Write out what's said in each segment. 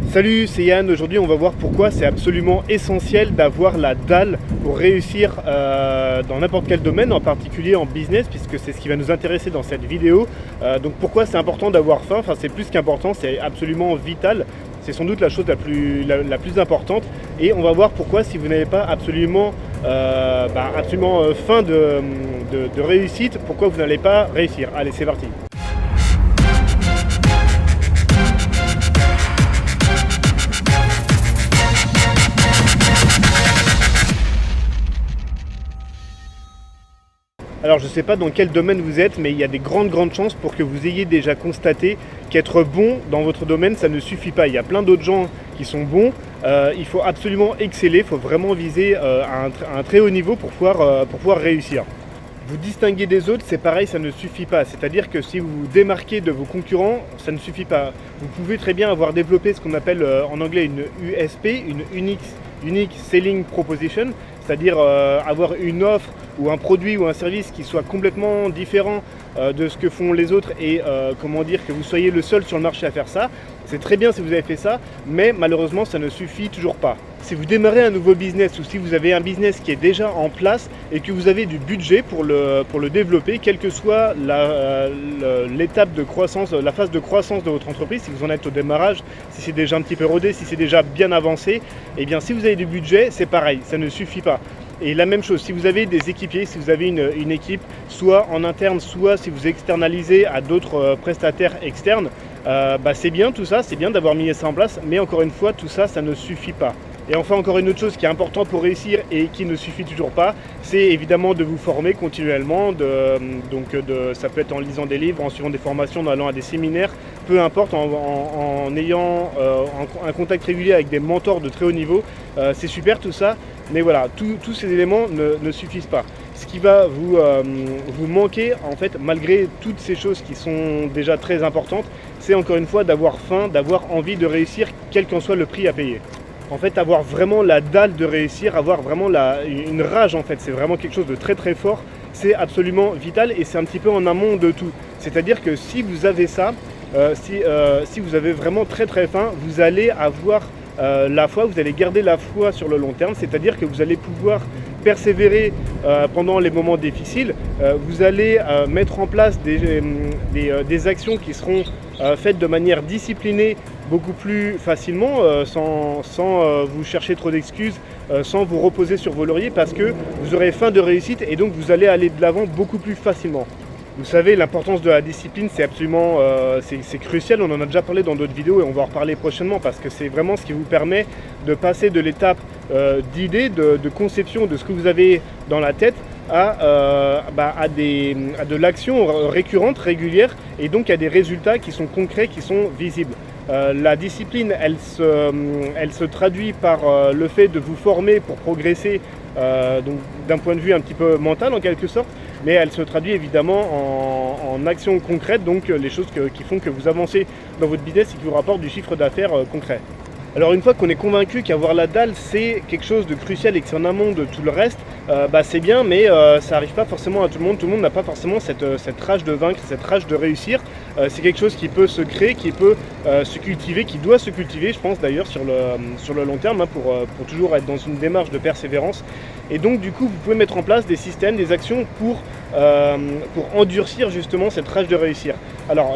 Salut, c'est Yann. Aujourd'hui, on va voir pourquoi c'est absolument essentiel d'avoir la dalle pour réussir dans n'importe quel domaine, en particulier en business, puisque c'est ce qui va nous intéresser dans cette vidéo. Donc pourquoi c'est important d'avoir faim? Enfin, c'est plus qu'important, c'est absolument vital. C'est sans doute la chose la plus importante. Et on va voir pourquoi, si vous n'avez pas absolument faim de réussite, pourquoi vous n'allez pas réussir. Allez, c'est parti. Alors je ne sais pas dans quel domaine vous êtes, mais il y a des grandes chances pour que vous ayez déjà constaté qu'être bon dans votre domaine, ça ne suffit pas. Il y a plein d'autres gens qui sont bons, il faut absolument exceller, il faut vraiment viser à un très haut niveau pour pouvoir réussir. Vous distinguer des autres, c'est pareil, ça ne suffit pas. C'est-à-dire que si vous vous démarquez de vos concurrents, ça ne suffit pas. Vous pouvez très bien avoir développé ce qu'on appelle en anglais une USP, une Unique Selling Proposition, c'est-à-dire avoir une offre ou un produit ou un service qui soit complètement différent de ce que font les autres et que vous soyez le seul sur le marché à faire ça. C'est très bien si vous avez fait ça, mais malheureusement ça ne suffit toujours pas. Si vous démarrez un nouveau business ou si vous avez un business qui est déjà en place et que vous avez du budget pour le développer, quelle que soit l'étape de croissance, la phase de croissance de votre entreprise, si vous en êtes au démarrage, si c'est déjà un petit peu rodé, si c'est déjà bien avancé, eh bien si vous avez du budget, c'est pareil, ça ne suffit pas. Et la même chose, si vous avez des équipiers, si vous avez une équipe, soit en interne, soit si vous externalisez à d'autres prestataires externes, c'est bien tout ça, c'est bien d'avoir mis ça en place, mais encore une fois, tout ça, ça ne suffit pas. Et enfin, encore une autre chose qui est importante pour réussir et qui ne suffit toujours pas, c'est évidemment de vous former continuellement. Ça peut être en lisant des livres, en suivant des formations, en allant à des séminaires, peu importe, en ayant un contact régulier avec des mentors de très haut niveau. C'est super tout ça, mais voilà, tous ces éléments ne suffisent pas. Ce qui va vous manquer, en fait, malgré toutes ces choses qui sont déjà très importantes, c'est encore une fois d'avoir faim, d'avoir envie de réussir, quel qu'en soit le prix à payer. En fait, avoir vraiment la dalle de réussir, avoir vraiment une rage, en fait, c'est vraiment quelque chose de très fort, c'est absolument vital et c'est un petit peu en amont de tout. C'est-à-dire que si vous avez ça, si vous avez vraiment très faim, vous allez avoir la foi, vous allez garder la foi sur le long terme, c'est-à-dire que vous allez pouvoir persévérer pendant les moments difficiles, vous allez mettre en place des actions qui seront faites de manière disciplinée, beaucoup plus facilement, sans vous chercher trop d'excuses, sans vous reposer sur vos lauriers, parce que vous aurez faim de réussite et donc vous allez aller de l'avant beaucoup plus facilement. Vous savez, l'importance de la discipline, c'est absolument c'est crucial. On en a déjà parlé dans d'autres vidéos et on va en reparler prochainement parce que c'est vraiment ce qui vous permet de passer de l'étape d'idée, de conception de ce que vous avez dans la tête à de l'action récurrente, régulière et donc à des résultats qui sont concrets, qui sont visibles. La discipline, elle se traduit par le fait de vous former pour progresser donc d'un point de vue un petit peu mental en quelque sorte, mais elle se traduit évidemment en actions concrètes, donc les choses qui font que vous avancez dans votre business et qui vous rapportent du chiffre d'affaires concret. Alors une fois qu'on est convaincu qu'avoir la dalle c'est quelque chose de crucial et que c'est en amont de tout le reste, c'est bien, mais ça n'arrive pas forcément à tout le monde n'a pas forcément cette rage de vaincre, cette rage de réussir. C'est quelque chose qui peut se créer, qui peut se cultiver, qui doit se cultiver, je pense d'ailleurs sur le long terme, pour toujours être dans une démarche de persévérance. Et donc du coup vous pouvez mettre en place des systèmes, des actions pour endurcir justement cette rage de réussir. Alors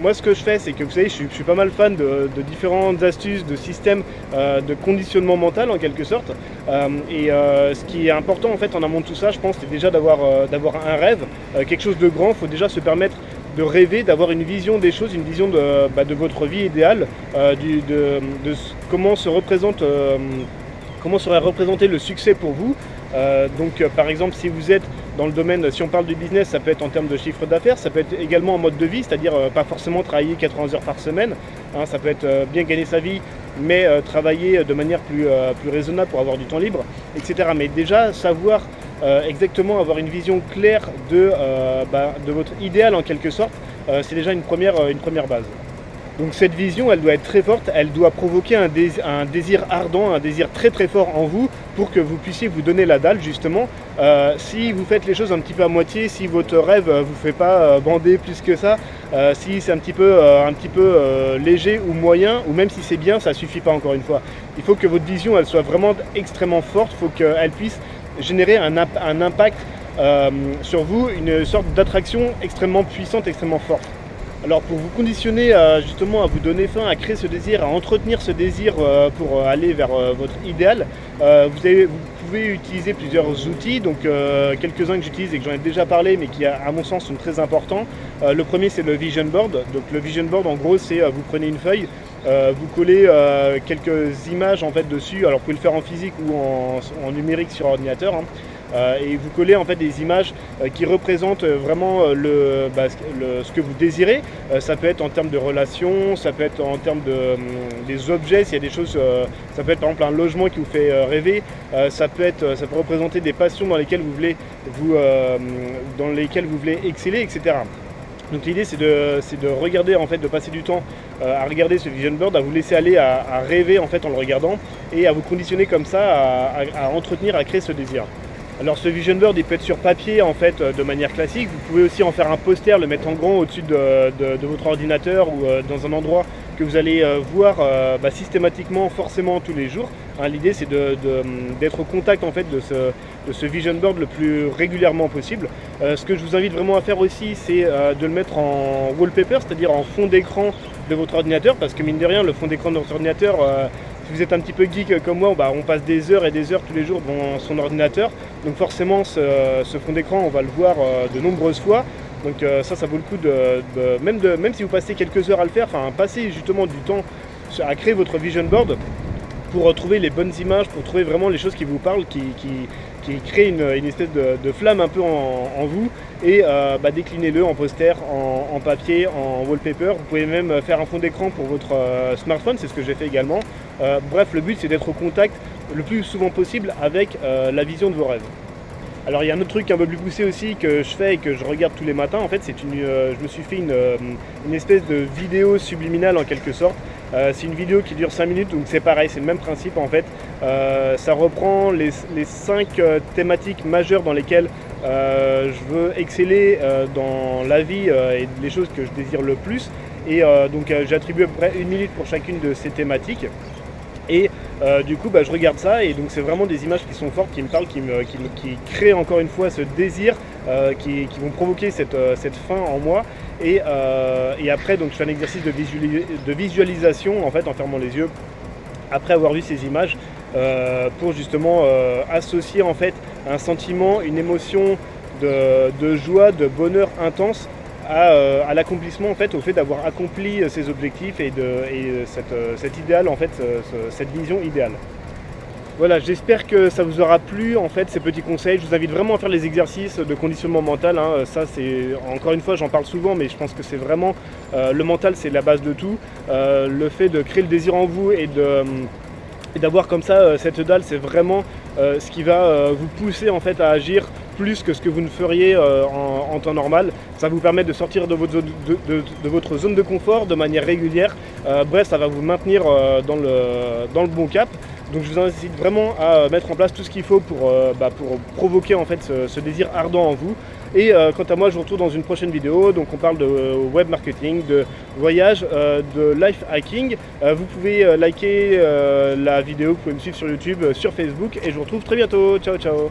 moi ce que je fais, c'est que vous savez, je suis pas mal fan de différentes astuces, de systèmes de conditionnement mental en quelque sorte. Ce qui est important en fait en amont de tout ça, je pense, c'est déjà d'avoir un rêve, quelque chose de grand. Il faut déjà se permettre de rêver, d'avoir une vision des choses, une vision de votre vie idéale, comment serait représenté le succès pour vous. Par exemple, si vous êtes dans le domaine, si on parle du business, ça peut être en termes de chiffre d'affaires, ça peut être également en mode de vie, c'est-à-dire pas forcément travailler 80 heures par semaine, ça peut être bien gagner sa vie, mais travailler de manière plus raisonnable pour avoir du temps libre, etc. Mais déjà, savoir exactement avoir une vision claire de votre idéal en quelque sorte, c'est déjà une première base. Donc cette vision, elle doit être très forte, elle doit provoquer un désir ardent, un désir très très fort en vous pour que vous puissiez vous donner la dalle justement. Si vous faites les choses un petit peu à moitié, si votre rêve vous fait pas bander plus que ça, si c'est un petit peu léger ou moyen, ou même si c'est bien, ça suffit pas encore une fois. Il faut que votre vision elle soit vraiment extrêmement forte, il faut qu'elle puisse générer un impact sur vous, une sorte d'attraction extrêmement puissante, extrêmement forte. Alors pour vous conditionner justement à vous donner faim, à créer ce désir, à entretenir ce désir pour aller vers votre idéal, vous pouvez utiliser plusieurs outils, donc quelques-uns que j'utilise et que j'en ai déjà parlé mais qui à mon sens sont très importants. Le premier c'est le vision board. Donc le vision board en gros c'est vous prenez une feuille, vous collez quelques images en fait dessus, alors vous pouvez le faire en physique ou en numérique sur ordinateur. Et vous collez en fait des images qui représentent vraiment ce que vous désirez. Ça peut être en termes de relations, ça peut être en termes des objets, s'il y a des choses, ça peut être par exemple un logement qui vous fait rêver, ça peut représenter des passions dans lesquelles vous voulez exceller, etc. Donc l'idée c'est de regarder en fait, de passer du temps à regarder ce vision board, à vous laisser aller à rêver en fait en le regardant et à vous conditionner comme ça à entretenir, à créer ce désir. Alors ce vision board il peut être sur papier en fait de manière classique, vous pouvez aussi en faire un poster, le mettre en grand au-dessus de votre ordinateur ou dans un endroit que vous allez voir systématiquement, forcément tous les jours. L'idée c'est d'être au contact en fait de ce vision board le plus régulièrement possible. Ce que je vous invite vraiment à faire aussi c'est de le mettre en wallpaper, c'est-à-dire en fond d'écran de votre ordinateur, parce que mine de rien le fond d'écran de votre ordinateur, si vous êtes un petit peu geek comme moi, on passe des heures et des heures tous les jours devant son ordinateur. Donc forcément ce fond d'écran on va le voir de nombreuses fois. Donc ça vaut le coup même si vous passez quelques heures à le faire, passer justement du temps à créer votre vision board pour trouver les bonnes images, pour trouver vraiment les choses qui vous parlent, qui créent une espèce de flamme un peu en vous, et déclinez-le en poster, en papier, en wallpaper. Vous pouvez même faire un fond d'écran pour votre smartphone, c'est ce que j'ai fait également. Bref, le but c'est d'être au contact le plus souvent possible avec la vision de vos rêves. Alors il y a un autre truc un peu plus poussé aussi que je fais et que je regarde tous les matins, en fait je me suis fait une espèce de vidéo subliminale en quelque sorte. C'est une vidéo qui dure 5 minutes, donc c'est pareil, c'est le même principe en fait. Ça reprend les 5 thématiques majeures dans lesquelles je veux exceller dans la vie et les choses que je désire le plus. Et donc j'ai attribué à peu près 1 minute pour chacune de ces thématiques. Et du coup je regarde ça, et donc c'est vraiment des images qui sont fortes, qui me parlent, qui créent encore une fois ce désir, qui vont provoquer cette faim en moi. Et après donc je fais un exercice de visualisation en fait en fermant les yeux après avoir vu ces images pour justement associer en fait un sentiment, une émotion de joie, de bonheur intense à l'accomplissement, en fait, au fait d'avoir accompli ses objectifs et cet idéal, en fait, cette vision idéale. Voilà, j'espère que ça vous aura plu en fait ces petits conseils. Je vous invite vraiment à faire les exercices de conditionnement mental. Ça c'est, encore une fois j'en parle souvent, mais je pense que c'est vraiment le mental, c'est la base de tout. Le fait de créer le désir en vous et d'avoir comme ça cette dalle, c'est vraiment ce qui va vous pousser en fait à agir plus que ce que vous ne feriez en temps normal. Ça va vous permettre de sortir de votre zone de confort de manière régulière. Bref, ça va vous maintenir dans le bon cap. Donc je vous incite vraiment à mettre en place tout ce qu'il faut pour provoquer en fait ce désir ardent en vous. Et quant à moi, je vous retrouve dans une prochaine vidéo. Donc on parle de web marketing, de voyage, de life hacking. Vous pouvez liker la vidéo, vous pouvez me suivre sur YouTube, sur Facebook, et je vous retrouve très bientôt. Ciao ciao.